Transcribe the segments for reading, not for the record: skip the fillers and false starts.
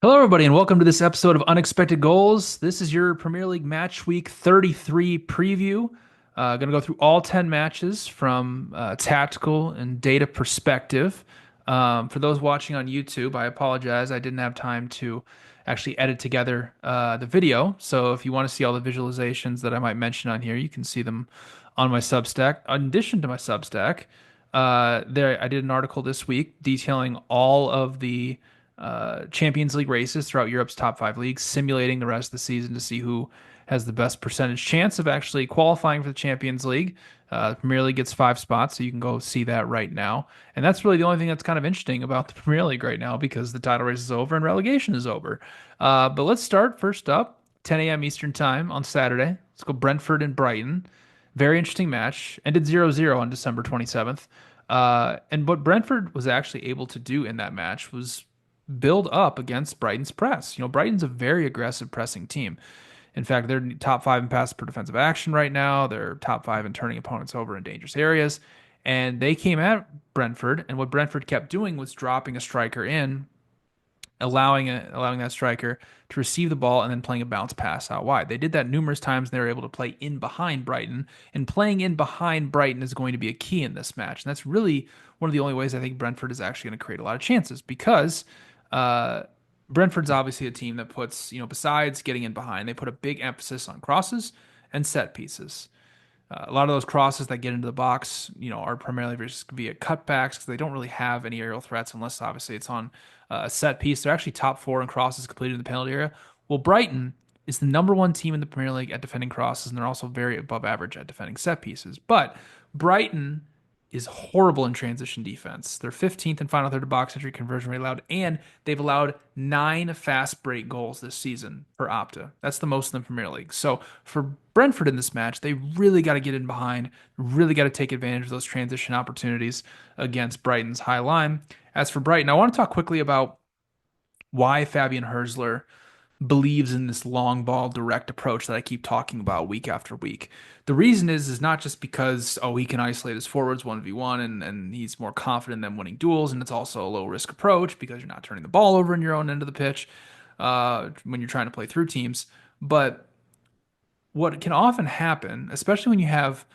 Hello, everybody, and welcome to this episode of Unexpected Goals. This is your Premier League Match Week 33 preview. Going to go through all 10 matches from tactical and data perspective. For those watching on YouTube, I apologize. I didn't have time to actually edit together the video. So if you want to see all the visualizations that I might mention on here, you can see them on my Substack. In addition to my Substack, I did an article this week detailing all of the Champions League races throughout Europe's top five leagues, simulating the rest of the season to see who has the best percentage chance of actually qualifying for the Champions League. The Premier League gets 5 spots, so you can go see that right now. And that's really the only thing that's kind of interesting about the Premier League right now because the title race is over and relegation is over. But let's start first up, 10 a.m. Eastern Time on Saturday. Let's go Brentford and Brighton. Very interesting match. Ended 0-0 on December 27th. And what Brentford was actually able to do in that match was build up against Brighton's press. Brighton's a very aggressive pressing team. In fact, they're top five in passes per defensive action right now. They're top five in turning opponents over in dangerous areas. And they came at Brentford, and what Brentford kept doing was dropping a striker in, allowing that striker to receive the ball and then playing a bounce pass out wide. They did that numerous times, and they were able to play in behind Brighton. And playing in behind Brighton is going to be a key in this match. And that's really one of the only ways I think Brentford is actually going to create a lot of chances because uh, Brentford's obviously a team that puts, besides getting in behind, they put a big emphasis on crosses and set pieces. A lot of those crosses that get into the box, are primarily via cutbacks because they don't really have any aerial threats unless obviously it's on a set piece. They're actually top four in crosses completed in the penalty area. Well, Brighton is the number one team in the Premier League at defending crosses, and they're also very above average at defending set pieces. But Brighton is horrible in transition defense. They're 15th in final third of box entry conversion rate allowed, and they've allowed 9 fast break goals this season for Opta. That's the most in the Premier League. So for Brentford in this match, they really got to get in behind, really got to take advantage of those transition opportunities against Brighton's high line. As for Brighton, I want to talk quickly about why Fabian Herzler believes in this long ball direct approach that I keep talking about week after week. The reason is not just because he can isolate his forwards 1v1 and he's more confident in them winning duels, and it's also a low risk approach because you're not turning the ball over in your own end of the pitch when you're trying to play through teams. But what can often happen, especially when you have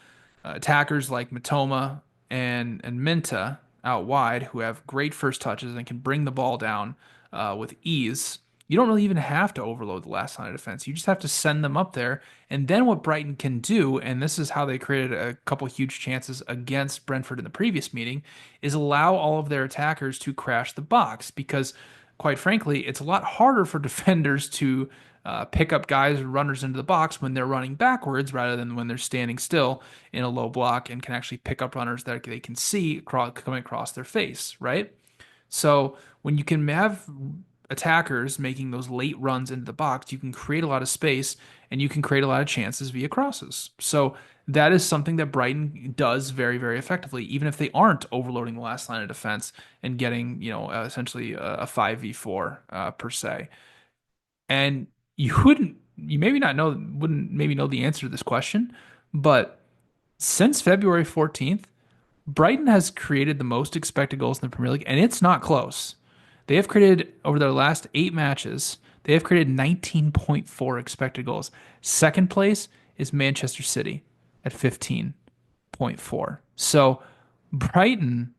attackers like Matoma and Minta out wide who have great first touches and can bring the ball down with ease. You don't really even have to overload the last line of defense. You just have to send them up there. And then what Brighton can do, and this is how they created a couple huge chances against Brentford in the previous meeting, is allow all of their attackers to crash the box because, quite frankly, it's a lot harder for defenders to pick up guys or runners into the box when they're running backwards rather than when they're standing still in a low block and can actually pick up runners that they can see coming across their face, right? So when you can have attackers making those late runs into the box, you can create a lot of space and you can create a lot of chances via crosses. So that is something that Brighton does very, very effectively, even if they aren't overloading the last line of defense and getting, essentially a 5v4 per se. And you maybe not know, wouldn't maybe know the answer to this question, but since February 14th, Brighton has created the most expected goals in the Premier League, and it's not close. They have created, over their last 8 matches, they have created 19.4 expected goals. Second place is Manchester City at 15.4. So Brighton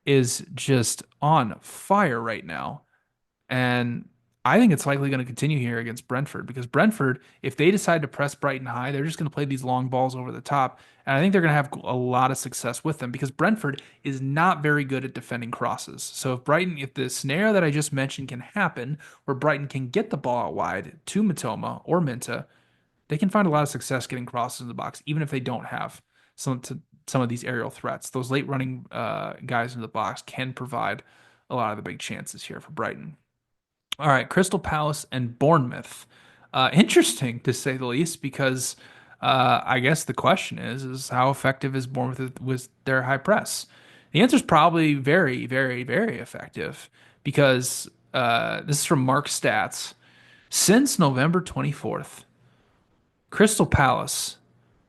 is just on fire right now. And I think it's likely going to continue here against Brentford because Brentford, if they decide to press Brighton high, they're just going to play these long balls over the top. And I think they're going to have a lot of success with them because Brentford is not very good at defending crosses. So if the scenario that I just mentioned can happen, where Brighton can get the ball out wide to Matoma or Minta, they can find a lot of success getting crosses in the box, even if they don't have some of these aerial threats. Those late running guys in the box can provide a lot of the big chances here for Brighton. All right, Crystal Palace and Bournemouth. Interesting to say the least, because I guess the question is how effective is Bournemouth with their high press? The answer is probably very, very, very effective because this is from Mark Stats. Since November 24th, Crystal Palace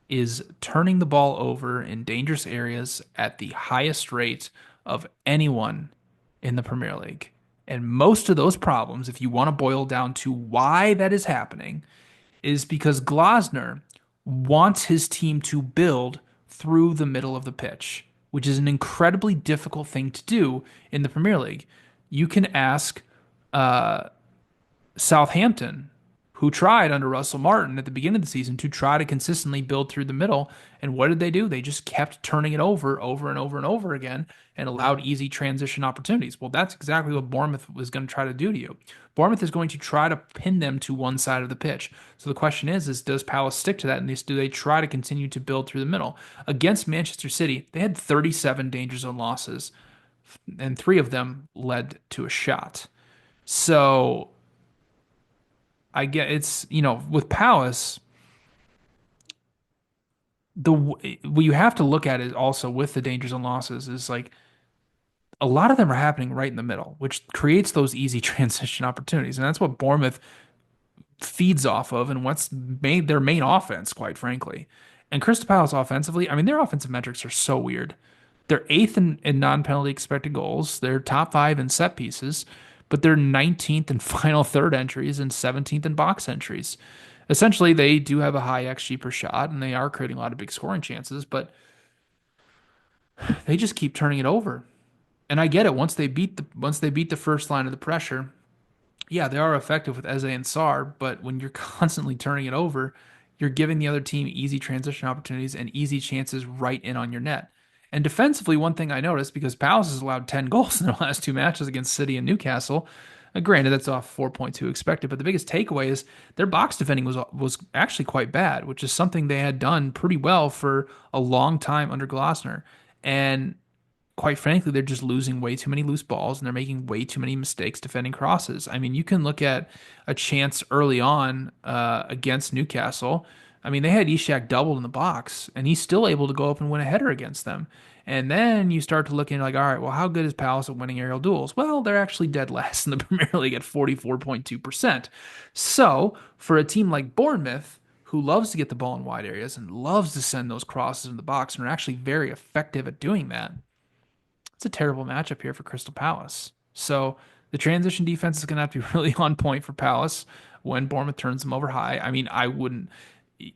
is turning the ball over in dangerous areas at the highest rate of anyone in the Premier League. And most of those problems, if you want to boil down to why that is happening, is because Glasner wants his team to build through the middle of the pitch, which is an incredibly difficult thing to do in the Premier League. You can ask Southampton, who tried under Russell Martin at the beginning of the season to try to consistently build through the middle. And what did they do? They just kept turning it over and over and over again, and allowed easy transition opportunities. Well, that's exactly what Bournemouth was going to try to do to you. Bournemouth is going to try to pin them to one side of the pitch. So the question is does Palace stick to that? And do they try to continue to build through the middle? Against Manchester City, they had 37 danger zone losses, and three of them led to a shot. So I get it's, with Palace, what you have to look at is also with the dangers and losses is like a lot of them are happening right in the middle, which creates those easy transition opportunities. And that's what Bournemouth feeds off of and what's made their main offense, quite frankly. And Crystal Palace offensively, I mean, their offensive metrics are so weird. They're eighth in non-penalty expected goals. They're top five in set pieces, but they're 19th in final third entries and 17th in box entries. Essentially, they do have a high XG per shot, and they are creating a lot of big scoring chances, but they just keep turning it over. And I get it. Once they beat the first line of the pressure, yeah, they are effective with Eze and Sar, but when you're constantly turning it over, you're giving the other team easy transition opportunities and easy chances right in on your net. And defensively, one thing I noticed, because Palace has allowed 10 goals in their last two matches against City and Newcastle. Granted, that's off 4.2 expected, but the biggest takeaway is their box defending was actually quite bad, which is something they had done pretty well for a long time under Glasner. And quite frankly, they're just losing way too many loose balls and they're making way too many mistakes defending crosses. I mean, you can look at a chance early on against Newcastle. I mean, they had Ishak doubled in the box and he's still able to go up and win a header against them. And then you start to look into like, all right, well, how good is Palace at winning aerial duels? Well, they're actually dead last in the Premier League at 44.2%. So for a team like Bournemouth, who loves to get the ball in wide areas and loves to send those crosses in the box and are actually very effective at doing that, it's a terrible matchup here for Crystal Palace. So the transition defense is going to have to be really on point for Palace when Bournemouth turns them over high. I mean, I wouldn't.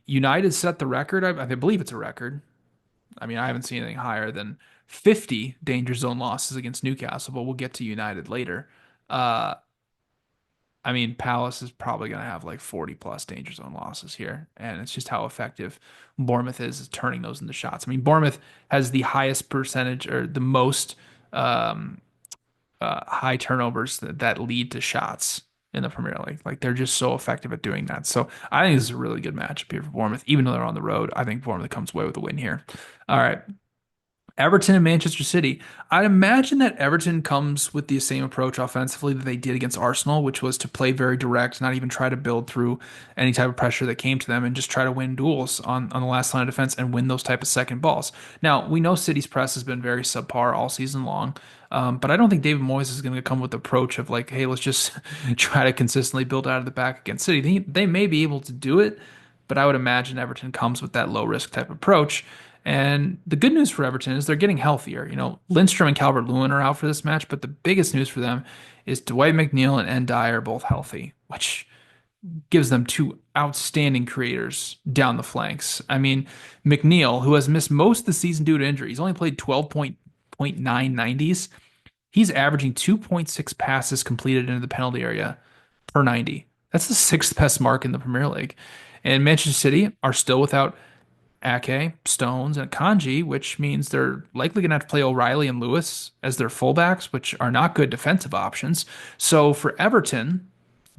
United set the record. I believe it's a record. I mean, I haven't seen anything higher than 50 danger zone losses against Newcastle, but we'll get to United later. Uh, I mean, Palace is probably going to have like 40 plus danger zone losses here. And it's just how effective Bournemouth is turning those into shots. I mean, Bournemouth has the highest percentage or the most um, high turnovers that lead to shots in the Premier League. Like they're just so effective at doing that. So I think this is a really good matchup here for Bournemouth. Even though they're on the road, I think Bournemouth comes away with a win here. All right. Everton and Manchester City. I'd imagine that Everton comes with the same approach offensively that they did against Arsenal, which was to play very direct, not even try to build through any type of pressure that came to them, and just try to win duels on the last line of defense and win those type of second balls. Now, we know City's press has been very subpar all season long, but I don't think David Moyes is going to come with the approach of like, hey, let's just try to consistently build out of the back against City. They may be able to do it, but I would imagine Everton comes with that low risk type approach. And the good news for Everton is they're getting healthier. Lindstrom and Calvert-Lewin are out for this match, but the biggest news for them is Dwight McNeil and Ndiaye are both healthy, which gives them two outstanding creators down the flanks. I mean, McNeil, who has missed most of the season due to injury, he's only played 12.9 90s. He's averaging 2.6 passes completed into the penalty area per 90. That's the sixth best mark in the Premier League. And Manchester City are still without Ake, Stones, and Kanji, which means they're likely going to have to play O'Reilly and Lewis as their fullbacks, which are not good defensive options. So for Everton,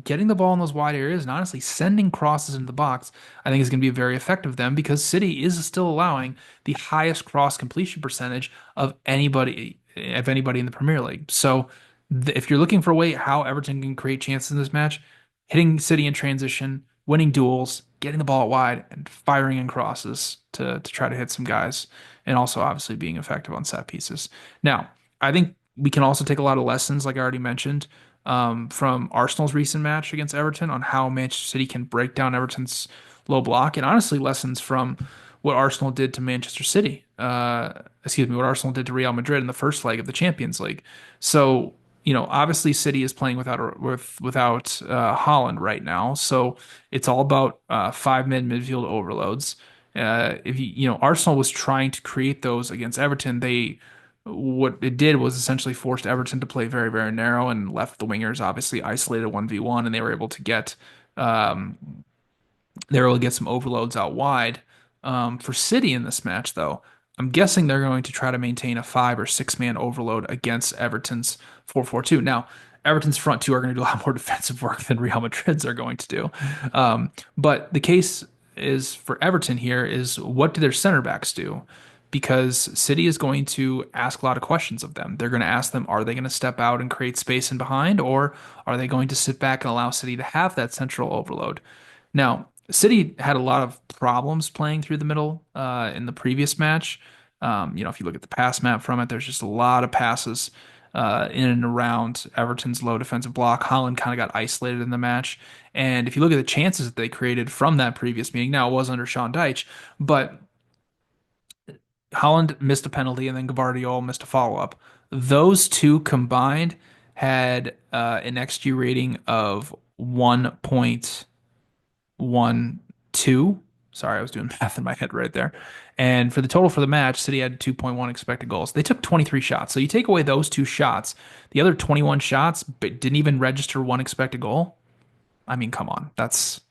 getting the ball in those wide areas and honestly sending crosses into the box, I think is going to be very effective for them because City is still allowing the highest cross completion percentage of anybody in the Premier League. So if you're looking for a way how Everton can create chances in this match, hitting City in transition, winning duels, getting the ball out wide, and firing in crosses to try to hit some guys, and also obviously being effective on set pieces. Now, I think we can also take a lot of lessons, like I already mentioned, from Arsenal's recent match against Everton on how Manchester City can break down Everton's low block, and honestly, lessons from what Arsenal did to Manchester City. What Arsenal did to Real Madrid in the first leg of the Champions League. So obviously City is playing without Holland right now, so it's all about five midfield overloads. If Arsenal was trying to create those against Everton, what it did was essentially forced Everton to play very, very narrow and left the wingers obviously isolated 1v1, and um, they were able to get some overloads out wide. For City in this match, though, I'm guessing they're going to try to maintain a 5 or 6 man overload against Everton's 4-4-2. Now, Everton's front two are going to do a lot more defensive work than Real Madrid's are going to do. But the case is for Everton here is what do their center backs do? Because City is going to ask a lot of questions of them. They're going to ask them, are they going to step out and create space in behind, or are they going to sit back and allow City to have that central overload? Now, City had a lot of problems playing through the middle in the previous match. If you look at the pass map from it, there's just a lot of passes in and around Everton's low defensive block. Holland kind of got isolated in the match. And if you look at the chances that they created from that previous meeting, now it was under Sean Dyche, but Holland missed a penalty and then Gvardiol missed a follow-up. Those two combined had an XG rating of 1.12. Sorry, I was doing math in my head right there. And for the total for the match, City had 2.1 expected goals. They took 23 shots. So you take away those two shots, the other 21 shots didn't even register one expected goal. I mean, come on. That's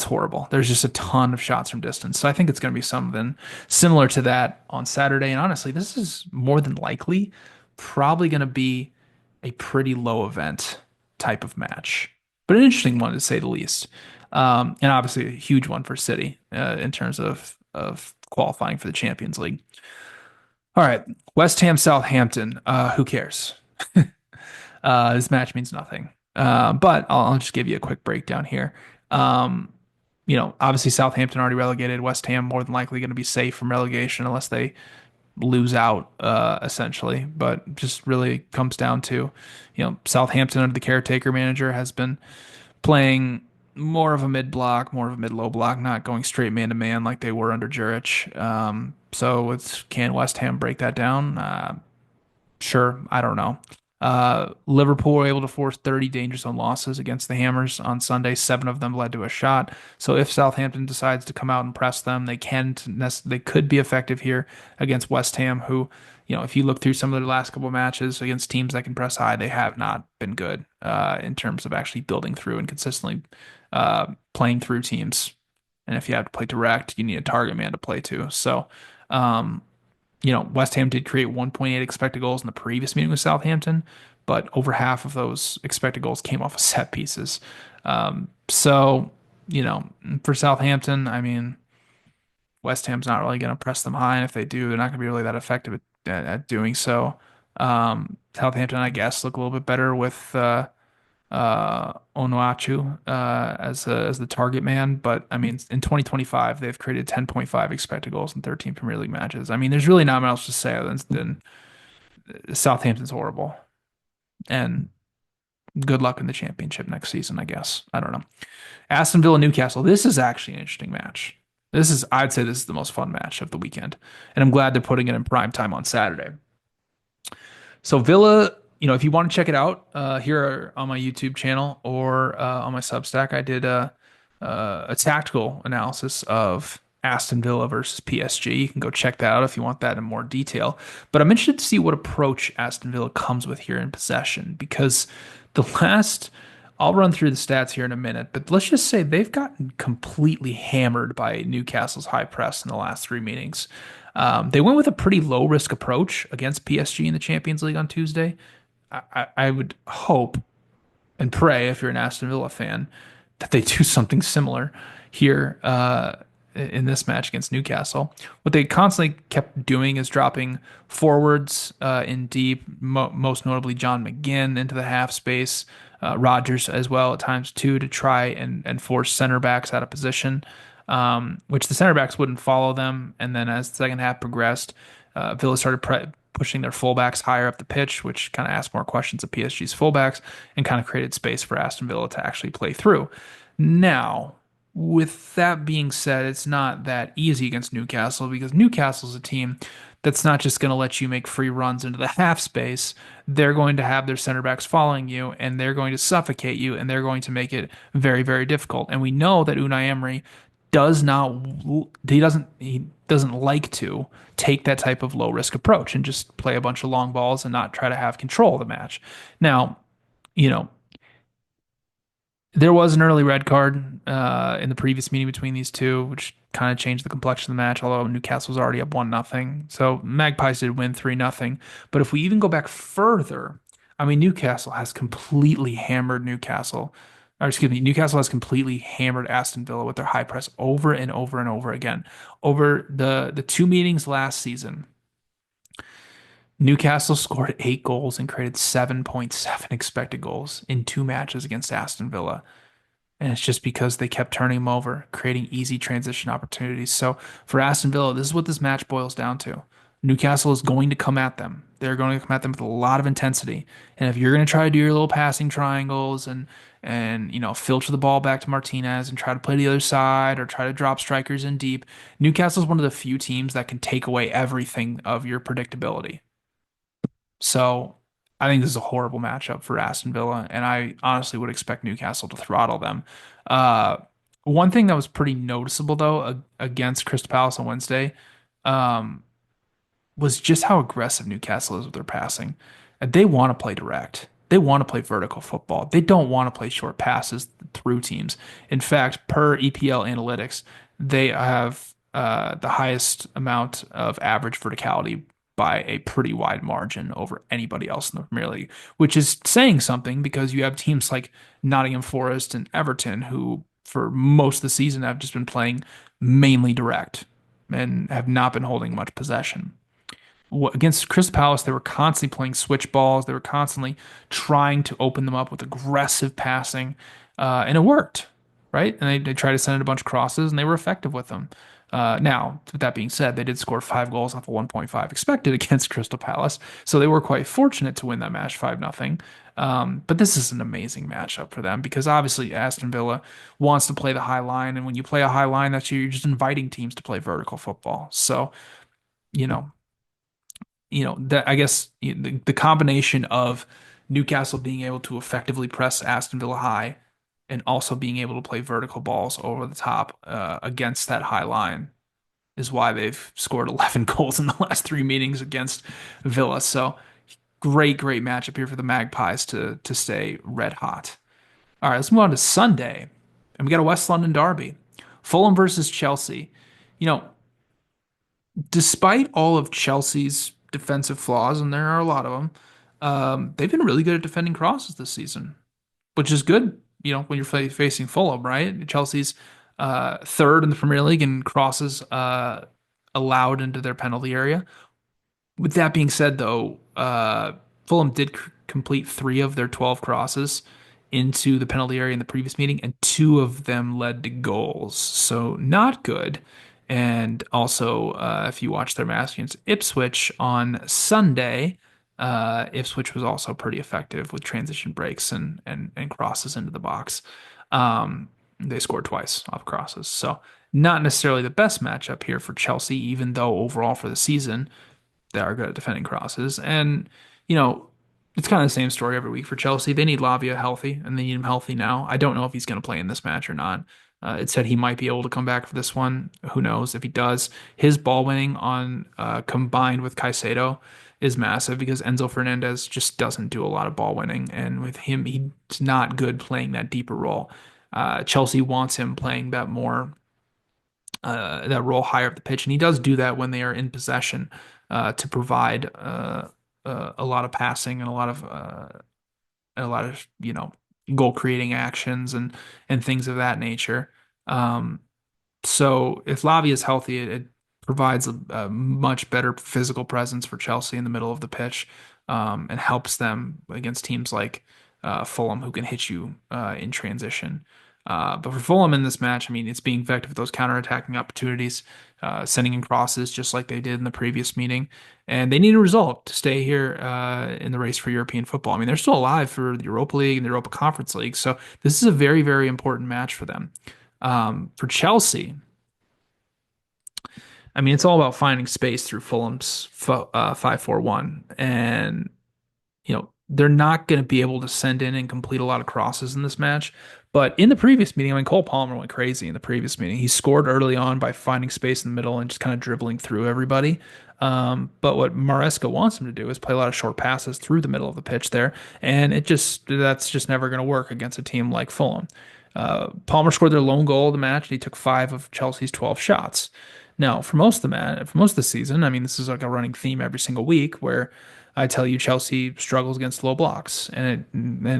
horrible. There's just a ton of shots from distance. So I think it's going to be something similar to that on Saturday. And honestly, this is more than likely probably going to be a pretty low event type of match, but an interesting one to say the least. And obviously a huge one for City in terms of qualifying for the Champions League. All right, West Ham Southampton. Who cares? This match means nothing. But I'll just give you a quick breakdown here. Um, Obviously Southampton already relegated. West Ham more than likely going to be safe from relegation unless they lose out, essentially. But just really comes down to, Southampton under the caretaker manager has been playing more of a mid block, more of a mid low block, not going straight man to man like they were under Juric. So can West Ham break that down? Sure, I don't know. Liverpool were able to force 30 danger zone losses against the Hammers on Sunday. 7 of them led to a shot. So if Southampton decides to come out and press them, they could be effective here against West Ham, who, if you look through some of their last couple of matches against teams that can press high, they have not been good in terms of actually building through and consistently playing through teams. And if you have to play direct, you need a target man to play to. So, West Ham did create 1.8 expected goals in the previous meeting with Southampton, but over half of those expected goals came off of set pieces. So, for Southampton, I mean, West Ham's not really going to press them high, and if they do, they're not going to be really that effective at doing so. Southampton, I guess, look a little bit better with Onuachu as the target man. But I mean, in 2025, they've created 10.5 expected goals in 13 Premier League matches. I mean, there's really not much else to say other than Southampton's horrible. And good luck in the championship next season, I guess. I don't know. Aston Villa Newcastle. This is actually an interesting match. I'd say this is the most fun match of the weekend. And I'm glad they're putting it in prime time on Saturday. So Villa, if you want to check it out, here on my YouTube channel or on my Substack, I did a tactical analysis of Aston Villa versus PSG. You can go check that out if you want that in more detail. But I'm interested to see what approach Aston Villa comes with here in possession because I'll run through the stats here in a minute, but let's just say they've gotten completely hammered by Newcastle's high press in the last 3 meetings. They went with a pretty low risk approach against PSG in the Champions League on Tuesday. I would hope and pray, if you're an Aston Villa fan, that they do something similar here in this match against Newcastle. What they constantly kept doing is dropping forwards in deep, most notably John McGinn into the half space, Rodgers as well at times too, to try and force center backs out of position, which the center backs wouldn't follow them. And then as the second half progressed, Villa started pushing their fullbacks higher up the pitch, which kind of asked more questions of PSG's fullbacks and kind of created space for Aston Villa to actually play through. Now, with that being said, it's not that easy against Newcastle because Newcastle's a team that's not just going to let you make free runs into the half space. They're going to have their center backs following you, and they're going to suffocate you, and they're going to make it very, very difficult. And we know that Unai Emery does not he doesn't like to take that type of low risk approach and just play a bunch of long balls and not try to have control of the match. Now, you know, there was an early red card in the previous meeting between these two, which kind of changed the complexion of the match, although Newcastle was already up 1-0. So Magpies did win 3-0. But if we even go back further, I mean, Newcastle has completely hammered Newcastle. Or excuse me, Newcastle has completely hammered Aston Villa with their high press over and over and over again. Over the two meetings last season, Newcastle scored 8 goals and created 7.7 expected goals in two matches against Aston Villa. And it's just because they kept turning him over, creating easy transition opportunities. So for Aston Villa, this is what this match boils down to. Newcastle is going to come at them. They're going to come at them with a lot of intensity. And if you're going to try to do your little passing triangles and filter the ball back to Martinez and try to play the other side or try to drop strikers in deep, Newcastle is one of the few teams that can take away everything of your predictability. So I think this is a horrible matchup for Aston Villa, and I honestly would expect Newcastle to throttle them. Uh, One thing that was pretty noticeable though against Crystal Palace on Wednesday, um, was just how aggressive Newcastle is with their passing. And they want to play direct. They want to play vertical football. They don't want to play short passes through teams. In fact, per EPL analytics, they have the highest amount of average verticality by a pretty wide margin over anybody else in the Premier League, which is saying something because you have teams like Nottingham Forest and Everton who, for most of the season, have just been playing mainly direct and have not been holding much possession against Crystal Palace, they were constantly playing switch balls. They were constantly trying to open them up with aggressive passing, and it worked, right? And they tried to send in a bunch of crosses, and they were effective with them. Now, with that being said, they did score 5 goals off of 1.5 expected against Crystal Palace, so they were quite fortunate to win that match 5-0. But this is an amazing matchup for them because obviously Aston Villa wants to play the high line, and when you play a high line, that's you're just inviting teams to play vertical football. So, you know, that I guess the combination of Newcastle being able to effectively press Aston Villa high and also being able to play vertical balls over the top against that high line is why they've scored 11 goals in the last three meetings against Villa. So great matchup here for the Magpies to stay red hot. All right, let's move on to Sunday, and we got a West London derby, Fulham versus Chelsea. You know, despite all of Chelsea's defensive flaws, and there are a lot of them, they've been really good at defending crosses this season, which is good. When you're facing Fulham, right? Chelsea's third in the Premier League in crosses allowed into their penalty area. With that being said, though, Fulham did complete three of their 12 crosses into the penalty area in the previous meeting, and two of them led to goals. So not good. And also, if you watch their match against Ipswich on Sunday, Ipswich was also pretty effective with transition breaks and crosses into the box. They scored twice off crosses. So not necessarily the best matchup here for Chelsea, even though overall for the season, they are good at defending crosses. And, you know, it's kind of the same story every week for Chelsea. They need Lavia healthy, and they need him healthy now. I don't know if he's going to play in this match or not. It said he might be able to come back for this one. Who knows if he does? His ball winning on combined with Caicedo is massive because Enzo Fernandez just doesn't do a lot of ball winning, and with him, he's not good playing that deeper role. Chelsea wants him playing that role higher up the pitch, and he does do that when they are in possession to provide a lot of passing and a lot of goal creating actions and things of that nature. Um, so if Lavia is healthy, it provides a much better physical presence for Chelsea in the middle of the pitch, and helps them against teams like Fulham who can hit you in transition. But for Fulham in this match, I mean, it's being effective with those counterattacking opportunities, sending in crosses just like they did in the previous meeting. And they need a result to stay here in the race for European football. I mean, they're still alive for the Europa League and the Europa Conference League. So this is a very, very important match for them. For Chelsea, I mean, it's all about finding space through Fulham's 5-4-1, and they're not going to be able to send in and complete a lot of crosses in this match. But in the previous meeting, I mean, Cole Palmer went crazy in the previous meeting. He scored early on by finding space in the middle and just kind of dribbling through everybody. But what Maresca wants him to do is play a lot of short passes through the middle of the pitch there, and that's just never going to work against a team like Fulham. Palmer scored their lone goal of the match, and he took 5 of Chelsea's 12 shots. Now, for most of the season, I mean, this is like a running theme every single week where I tell you Chelsea struggles against low blocks, and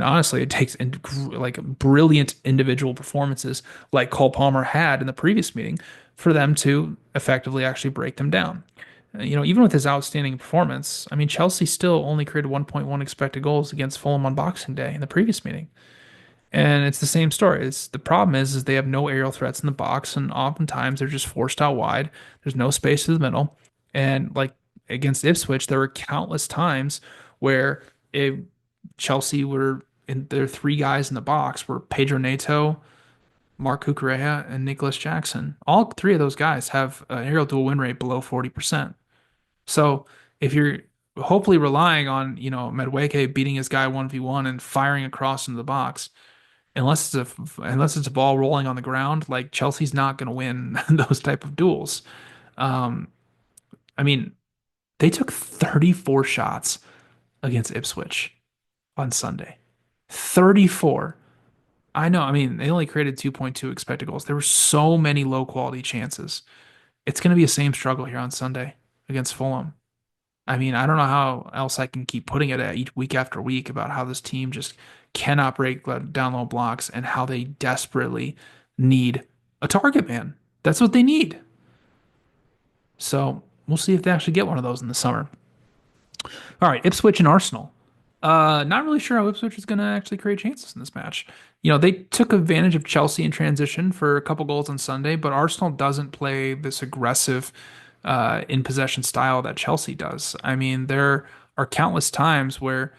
honestly, it takes like brilliant individual performances like Cole Palmer had in the previous meeting for them to effectively actually break them down. Even with his outstanding performance, I mean, Chelsea still only created 1.1 expected goals against Fulham on Boxing Day in the previous meeting. And it's the same story. The problem is they have no aerial threats in the box, and oftentimes they're just forced out wide. There's no space to the middle. And like against Ipswich, there were countless times where Chelsea were in their three guys in the box were Pedro Neto, Mark Cucurella, and Nicholas Jackson. All three of those guys have an aerial dual win rate below 40%. So if you're hopefully relying on, Madueke beating his guy 1v1 and firing across into the box, unless it's a ball rolling on the ground, like Chelsea's not going to win those type of duels. Um, I mean, they took 34 shots against Ipswich on Sunday. 34. I know. I mean, they only created 2.2 expected goals. There were so many low quality chances. It's going to be the same struggle here on Sunday against Fulham. I mean, I don't know how else I can keep putting it at each week after week about how this team just cannot break down low blocks and how they desperately need a target man. That's what they need. So we'll see if they actually get one of those in the summer. All right, Ipswich and Arsenal. Not really sure how Ipswich is going to actually create chances in this match. They took advantage of Chelsea in transition for a couple goals on Sunday, but Arsenal doesn't play this aggressive in possession style that Chelsea does. I mean, there are countless times where,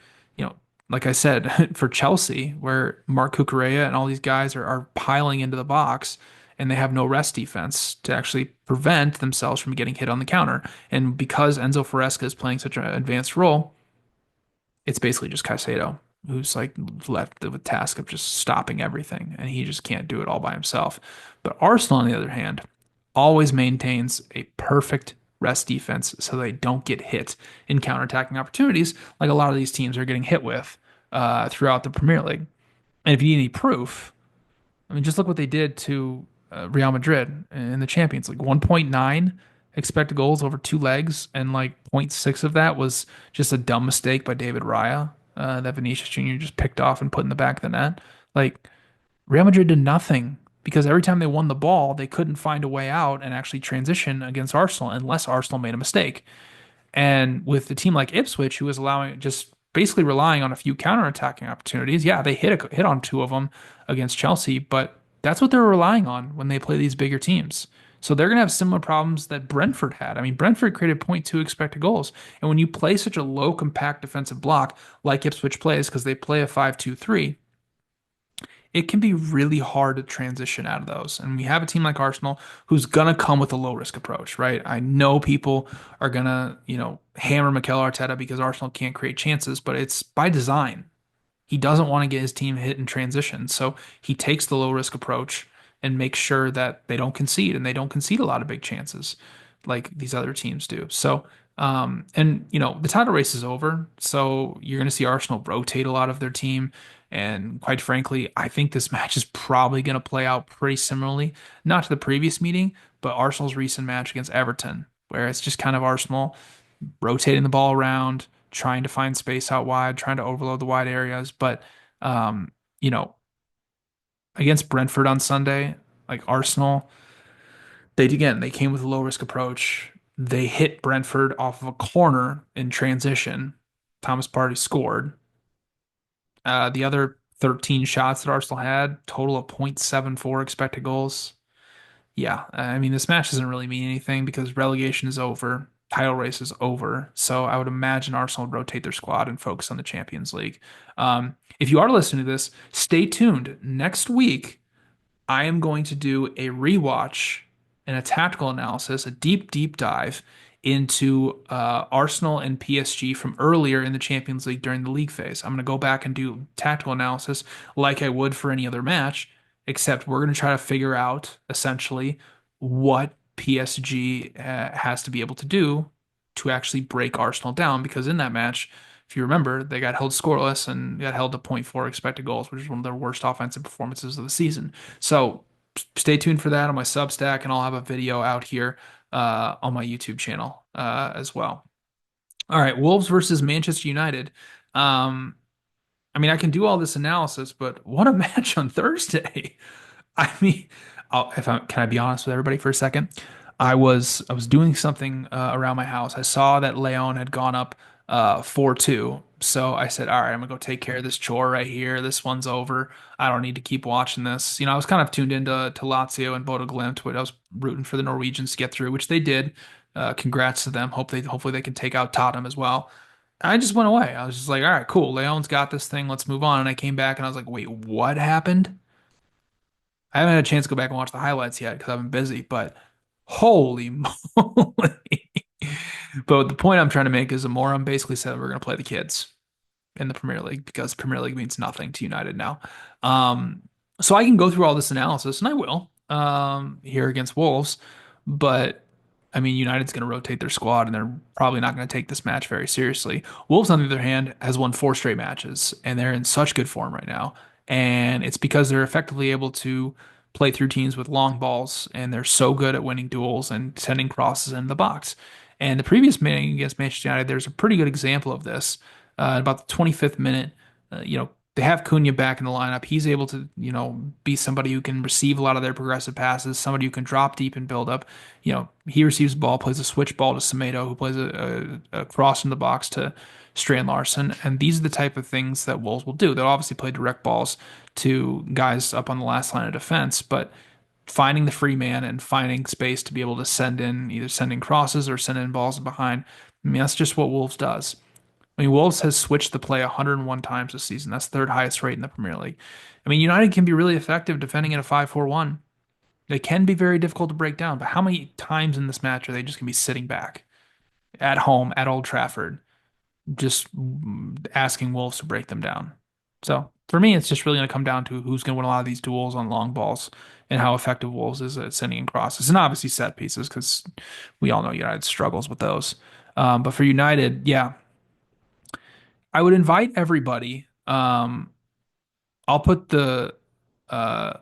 like I said, for Chelsea, where Mark Cucurella and all these guys are piling into the box and they have no rest defense to actually prevent themselves from getting hit on the counter. And because Enzo Fresca is playing such an advanced role, it's basically just Caicedo who's like left with the task of just stopping everything, and he just can't do it all by himself. But Arsenal, on the other hand, always maintains a perfect rest defense so they don't get hit in counterattacking opportunities like a lot of these teams are getting hit with throughout the Premier League. And if you need any proof, I mean, just look what they did to Real Madrid in the Champions League. 1.9 expected goals over two legs, and like zero point 0.6 of that was just a dumb mistake by David Raya that Vinicius Jr. just picked off and put in the back of the net. Like, Real Madrid did nothing because every time they won the ball, they couldn't find a way out and actually transition against Arsenal unless Arsenal made a mistake. And with a team like Ipswich, who was allowing just basically relying on a few counterattacking opportunities, yeah, they hit on two of them against Chelsea, but that's what they're relying on when they play these bigger teams. So they're going to have similar problems that Brentford had. I mean, Brentford created zero point 0.2 expected goals. And when you play such a low, compact defensive block like Ipswich plays, because they play a 5-2-3, it can be really hard to transition out of those. And we have a team like Arsenal who's gonna come with a low risk approach, right? I know people are gonna, hammer Mikel Arteta because Arsenal can't create chances, but it's by design. He doesn't want to get his team hit in transition, so he takes the low risk approach and makes sure that they don't concede, and they don't concede a lot of big chances like these other teams do. So, and the title race is over, so you're going to see Arsenal rotate a lot of their team. And quite frankly, I think this match is probably going to play out pretty similarly, not to the previous meeting, but Arsenal's recent match against Everton, where it's just kind of Arsenal rotating the ball around, trying to find space out wide, trying to overload the wide areas. But, um, you know, against Brentford on Sunday, like Arsenal, they came with a low risk approach. They hit Brentford off of a corner in transition. Thomas Partey scored. The other 13 shots that Arsenal had, total of 0.74 expected goals. Yeah, I mean, this match doesn't really mean anything because relegation is over, title race is over. So I would imagine Arsenal would rotate their squad and focus on the Champions League. If you are listening to this, stay tuned. Next week, I am going to do a rewatch and a tactical analysis, a deep, deep dive into Arsenal and PSG from earlier in the Champions League during the league phase. I'm going to go back and do tactical analysis like I would for any other match, except we're going to try to figure out essentially what PSG has to be able to do to actually break Arsenal down. Because in that match, if you remember, they got held scoreless and got held to point 0.4 expected goals, which is one of their worst offensive performances of the season. So stay tuned for that on my Substack, and I'll have a video out here on my YouTube channel as well. All right, Wolves versus Manchester United. Um, I mean, I can do all this analysis, but what a match on Thursday. I mean, can I be honest with everybody for a second? I was doing something around my house. I saw that Leon had gone up 4-2. So I said, all right, I'm gonna go take care of this chore right here. This one's over. I don't need to keep watching this. I was kind of tuned into Lazio and Bodo Glimt, but I was rooting for the Norwegians to get through, which they did. Congrats to them. Hopefully they can take out Tottenham as well. I just went away. I was just like, all right, cool. Leon's got this thing. Let's move on. And I came back and I was like, wait, what happened? I haven't had a chance to go back and watch the highlights yet because I've been busy, but holy moly. But the point I'm trying to make is Amorim basically said we're going to play the kids in the Premier League because Premier League means nothing to United now. Um, so I can go through all this analysis, and I will here against Wolves, but I mean, United's going to rotate their squad, and they're probably not going to take this match very seriously. Wolves, on the other hand, has won four straight matches, and they're in such good form right now. And it's because they're effectively able to play through teams with long balls, and they're so good at winning duels and sending crosses in the box. And the previous meeting against Manchester United, there's a pretty good example of this. About the 25th minute, they have Cunha back in the lineup. He's able to, be somebody who can receive a lot of their progressive passes, somebody who can drop deep and build up. He receives the ball, plays a switch ball to Semedo, who plays a cross in the box to Strand Larson. And these are the type of things that Wolves will do. They'll obviously play direct balls to guys up on the last line of defense, but finding the free man and finding space to be able to either send in crosses or send in balls behind. I mean, that's just what Wolves does. I mean, Wolves has switched the play 101 times this season. That's third highest rate in the Premier League. I mean, United can be really effective defending in a 5-4-1. They can be very difficult to break down, but how many times in this match are they just going to be sitting back at home at Old Trafford, just asking Wolves to break them down? So for me, it's just really going to come down to who's going to win a lot of these duels on long balls and how effective Wolves is at sending in crosses and obviously set pieces because we all know United struggles with those. But for United, yeah, I would invite everybody. I'll put the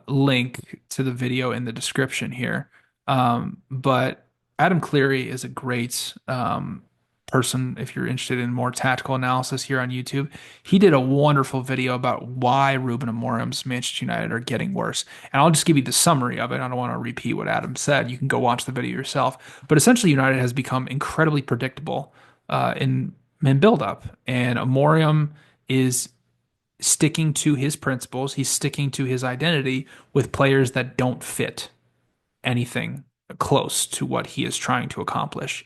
link to the video in the description here. But Adam Cleary is a great person if you're interested in more tactical analysis here on YouTube. He did a wonderful video about why Ruben Amorum's Manchester United are getting worse. And I'll just give you the summary of it. I don't want to repeat what Adam said. You can go watch the video yourself. But essentially, United has become incredibly predictable in build up. And Amorim is sticking to his principles. He's sticking to his identity with players that don't fit anything close to what he is trying to accomplish.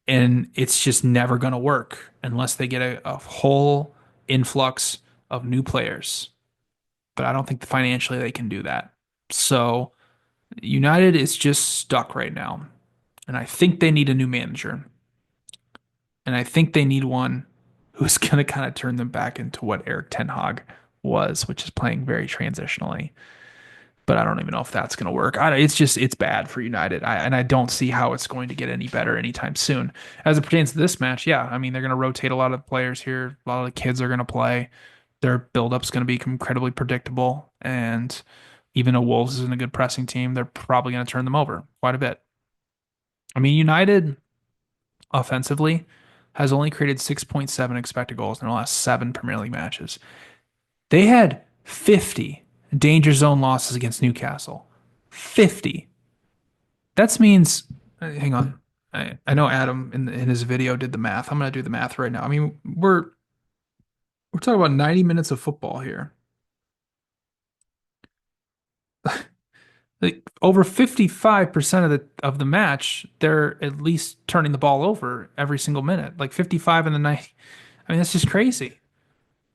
And it's just never going to work unless they get a whole influx of new players. But I don't think financially they can do that. So United is just stuck right now. And I think they need a new manager. And I think they need one who's going to kind of turn them back into what Eric Ten Hag was, which is playing very transitionally. But I don't even know if that's going to work. It's bad for United. And I don't see how it's going to get any better anytime soon. As it pertains to this match, yeah, I mean, they're going to rotate a lot of players here. A lot of the kids are going to play. Their build-up's going to be incredibly predictable. And even though Wolves isn't a good pressing team, they're probably going to turn them over quite a bit. I mean, United offensively has only created 6.7 expected goals in their last seven Premier League matches. They had 50 danger zone losses against Newcastle. 50. That means, hang on. I know Adam in his video did the math. I'm going to do the math right now. I mean, we're talking about 90 minutes of football here. Like over 55% of the match, they're at least turning the ball over every single minute. Like 55 in the night. I mean, that's just crazy.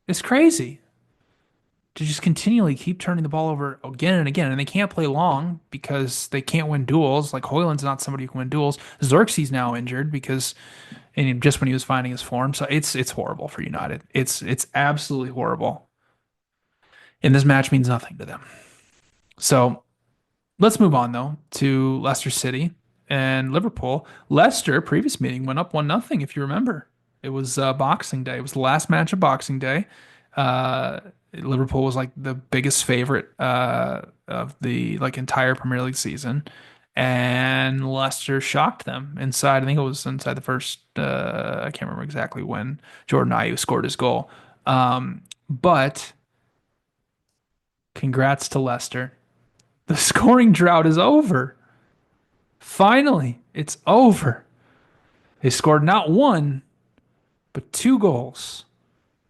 It's crazy. to just continually keep turning the ball over again and again. And they can't play long because they can't win duels. Like Hoyland's not somebody who can win duels. Xerxes now injured because and just when he was finding his form. So it's horrible for United. It's absolutely horrible. And this match means nothing to them. So let's move on though to Leicester City and Liverpool. Leicester, previous meeting, went up 1-0, if you remember. It was Boxing Day. It was the last match of Boxing Day. Uh, Liverpool was like the biggest favorite of the like entire Premier League season, and Leicester shocked them inside. I think it was inside the first. I can't remember exactly when Jordan Ayew scored his goal. But congrats to Leicester. The scoring drought is over. Finally, it's over. They scored not one, but two goals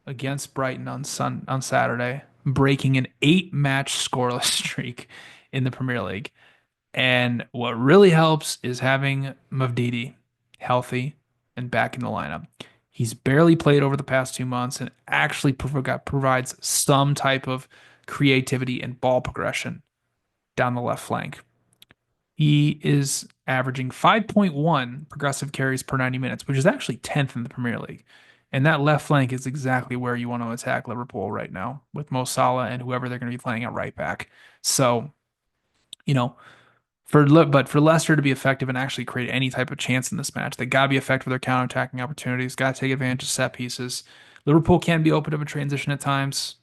against Brighton on Saturday, breaking an 8-match scoreless streak in the Premier League. And what really helps is having Mavdidi healthy and back in the lineup. He's barely played over the past 2 months and actually provides some type of creativity and ball progression down the left flank. He is averaging 5.1 progressive carries per 90 minutes, which is actually 10th in the Premier League. And that left flank is exactly where you want to attack Liverpool right now with Mo Salah and whoever they're going to be playing at right back. So, you know, but for Leicester to be effective and actually create any type of chance in this match, they got to be effective with their counter-attacking opportunities, got to take advantage of set pieces. Liverpool can be open to a transition at times.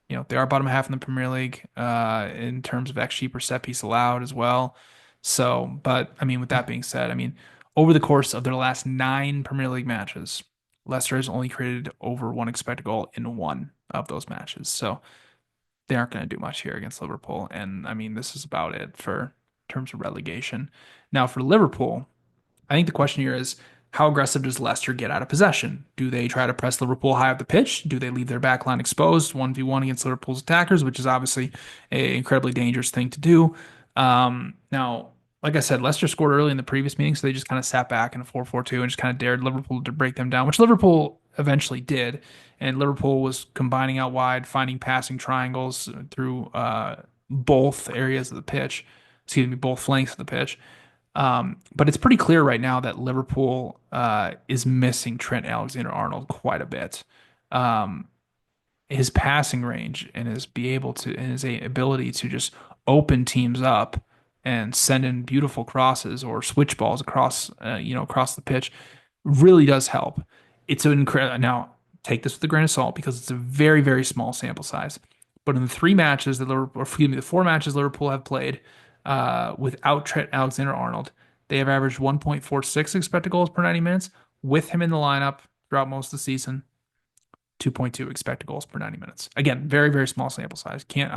They are bottom half in the Premier League in terms of XG per set piece allowed as well. So, but I mean, with that being said, I mean, over the course of their last 9 Premier League matches, Leicester has only created over one expected goal in one of those matches. So they aren't going to do much here against Liverpool. And I mean, this is about it for terms of relegation. Now, for Liverpool, I think the question here is how aggressive does Leicester get out of possession? Do they try to press Liverpool high up the pitch? Do they leave their back line exposed 1v1 against Liverpool's attackers, which is obviously an incredibly dangerous thing to do? Now, like I said, Leicester scored early in the previous meeting, so they just kind of sat back in a 4-4-2 and just kind of dared Liverpool to break them down, which Liverpool eventually did. And Liverpool was combining out wide, finding passing triangles through both areas of the pitch, excuse me, both flanks of the pitch. But it's pretty clear right now that Liverpool is missing Trent Alexander-Arnold quite a bit. Um, his passing range and his ability to just open teams up and send in beautiful crosses or switch balls across the pitch really does help. It's an incredible. Now, take this with a grain of salt because it's a very, very small sample size. But in the 3 matches that Liverpool, or excuse me, the 4 matches Liverpool have played without Trent Alexander-Arnold, they have averaged 1.46 expected goals per 90 minutes. With him in the lineup throughout most of the season, 2.2 expected goals per 90 minutes. Again, very, very small sample size. Can't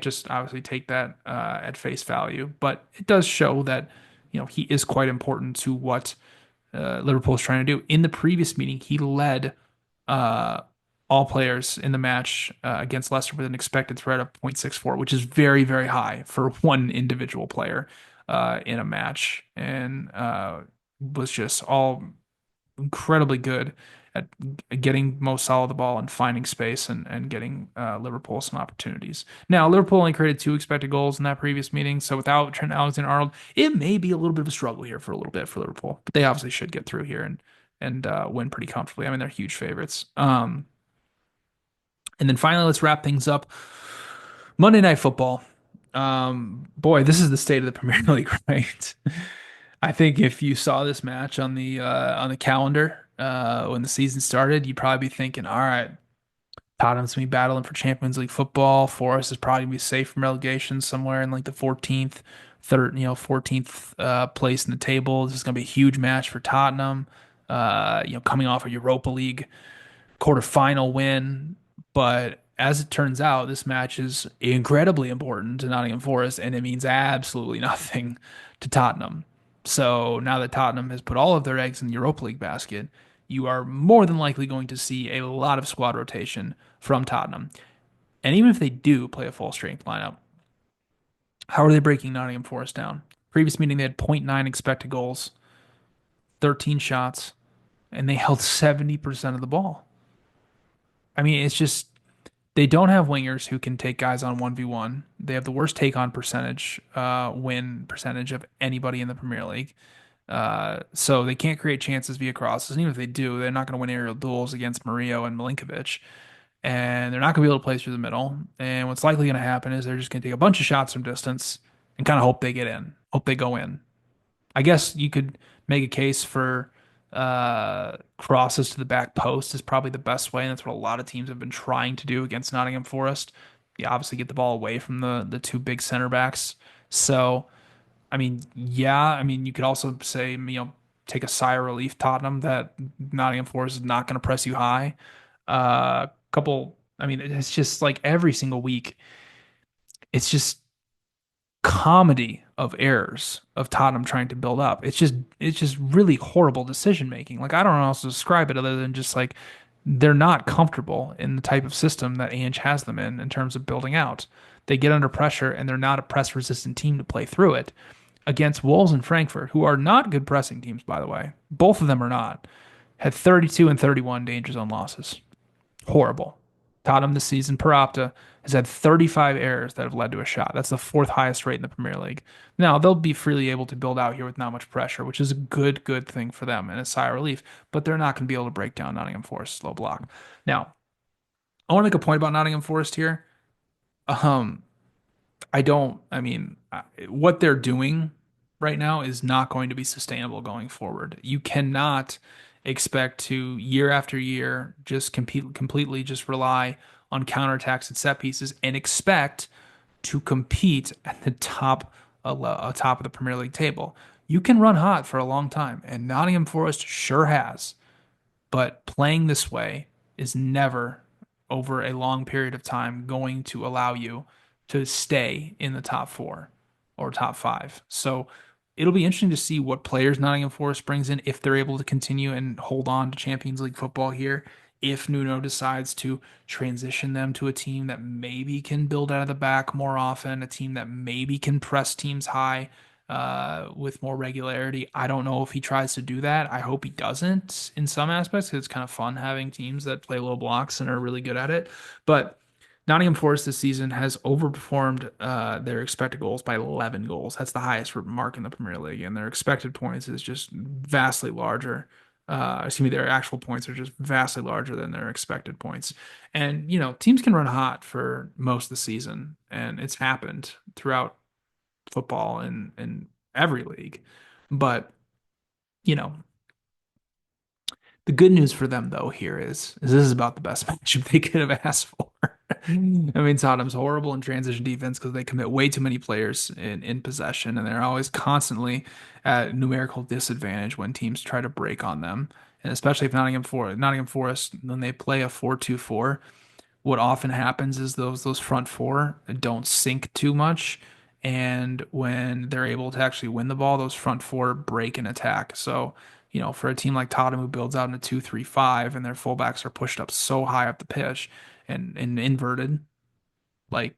just obviously take that at face value, but it does show that he is quite important to what Liverpool is trying to do. In the previous meeting, he led uh, all players in the match against Leicester with an expected threat of 0.64, which is very, very high for one individual player in a match, and was just all incredibly good at getting Mo Salah the ball and finding space and getting Liverpool some opportunities. Now, Liverpool only created 2 expected goals in that previous meeting, so without Trent Alexander-Arnold, it may be a little bit of a struggle here for a little bit for Liverpool, but they obviously should get through here and win pretty comfortably. I mean, they're huge favorites. And then finally, let's wrap things up. Monday Night Football. Boy, this is the state of the Premier League, right? I think if you saw this match on the calendar when the season started, you'd probably be thinking, all right, Tottenham's gonna be battling for Champions League football. Forest is probably gonna be safe from relegation somewhere in like the 14th place in the table. This is gonna be a huge match for Tottenham. Coming off a Europa League quarterfinal win. But as it turns out, this match is incredibly important to Nottingham Forest, and it means absolutely nothing to Tottenham. So now that Tottenham has put all of their eggs in the Europa League basket, you are more than likely going to see a lot of squad rotation from Tottenham. And even if they do play a full strength lineup, how are they breaking Nottingham Forest down? Previous meeting, they had zero point 0.9 expected goals, 13 shots, and they held 70% of the ball. I mean, it's just They don't have wingers who can take guys on 1v1. They have the worst take on win percentage of anybody in the Premier League. So they can't create chances via crosses. And even if they do, they're not going to win aerial duels against Murillo and Milinkovic. And they're not going to be able to play through the middle. And what's likely going to happen is they're just going to take a bunch of shots from distance and kind of hope they get in, hope they go in. I guess you could make a case for crosses to the back post is probably the best way, and that's what a lot of teams have been trying to do against Nottingham Forest. You obviously get the ball away from the two big center backs. So, I mean, yeah, I mean, you could also say, take a sigh of relief, Tottenham, that Nottingham Forest is not going to press you high. I mean, it's just like every single week, it's just comedy of errors of Tottenham trying to build up. It's just really horrible decision making. Like I don't know how else to describe it other than just like they're not comfortable in the type of system that Ange has them in terms of building out. They get under pressure and they're not a press resistant team to play through it against Wolves and Frankfurt, who are not good pressing teams, by the way. Both of them are not. Had 32 and 31 danger zone losses. Horrible. Tottenham this season per Opta has had 35 errors that have led to a shot. That's the fourth highest rate in the Premier League. Now, they'll be freely able to build out here with not much pressure, which is a good thing for them and a sigh of relief, but they're not going to be able to break down Nottingham Forest's slow block. Now, I want to make a point about Nottingham Forest here. Um, I mean, what they're doing right now is not going to be sustainable going forward. You cannot expect to year after year just completely just rely on counterattacks and set pieces and expect to compete at the top of the Premier League table. You can run hot for a long time, and Nottingham Forest sure has. But playing this way is never, over a long period of time, going to allow you to stay in the top four or top five. So it'll be interesting to see what players Nottingham Forest brings in if they're able to continue and hold on to Champions League football here. If Nuno decides to transition them to a team that maybe can build out of the back more often, a team that maybe can press teams high with more regularity. I don't know if he tries to do that. I hope he doesn't in some aspects because it's kind of fun having teams that play low blocks and are really good at it. But Nottingham Forest this season has overperformed their expected goals by 11 goals. That's the highest mark in the Premier League, and their expected points is just vastly larger. Excuse me, their actual points are just vastly larger than their expected points. And, teams can run hot for most of the season, and it's happened throughout football in every league. But, you know, the good news for them though here is this is about the best matchup they could have asked for. I mean, Tottenham's horrible in transition defense because they commit way too many players in possession, and they're always constantly at numerical disadvantage when teams try to break on them. And especially if Nottingham Forest, when they play a 4-2-4, what often happens is those front four don't sink too much. And when they're able to actually win the ball, those front four break and attack. So, for a team like Tottenham who builds out in a 2-3-5 and their fullbacks are pushed up so high up the pitch and inverted, like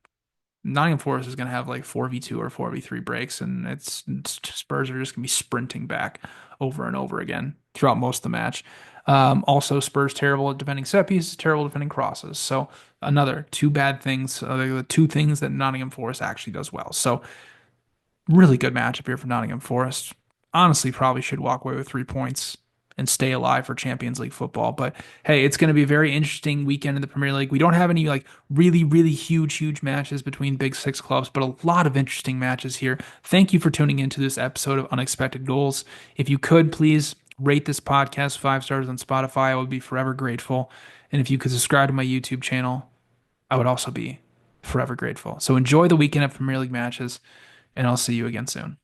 Nottingham Forest is going to have like 4v2 or 4v3 breaks, and it's Spurs are just going to be sprinting back over and over again throughout most of the match. Also, Spurs terrible at defending set pieces, terrible at defending crosses. So another two bad things, the two things that Nottingham Forest actually does well. So really good matchup here for Nottingham Forest. Honestly, probably should walk away with 3 points and stay alive for Champions League football. But hey, it's going to be a very interesting weekend in the Premier League. We don't have any like really huge matches between big six clubs, but a lot of interesting matches here. Thank you for tuning into this episode of Unexpected Goals. If you could please rate this podcast 5 stars on Spotify, I would be forever grateful. And if you could subscribe to my YouTube channel, I would also be forever grateful. So enjoy the weekend of Premier League matches, and I'll see you again soon.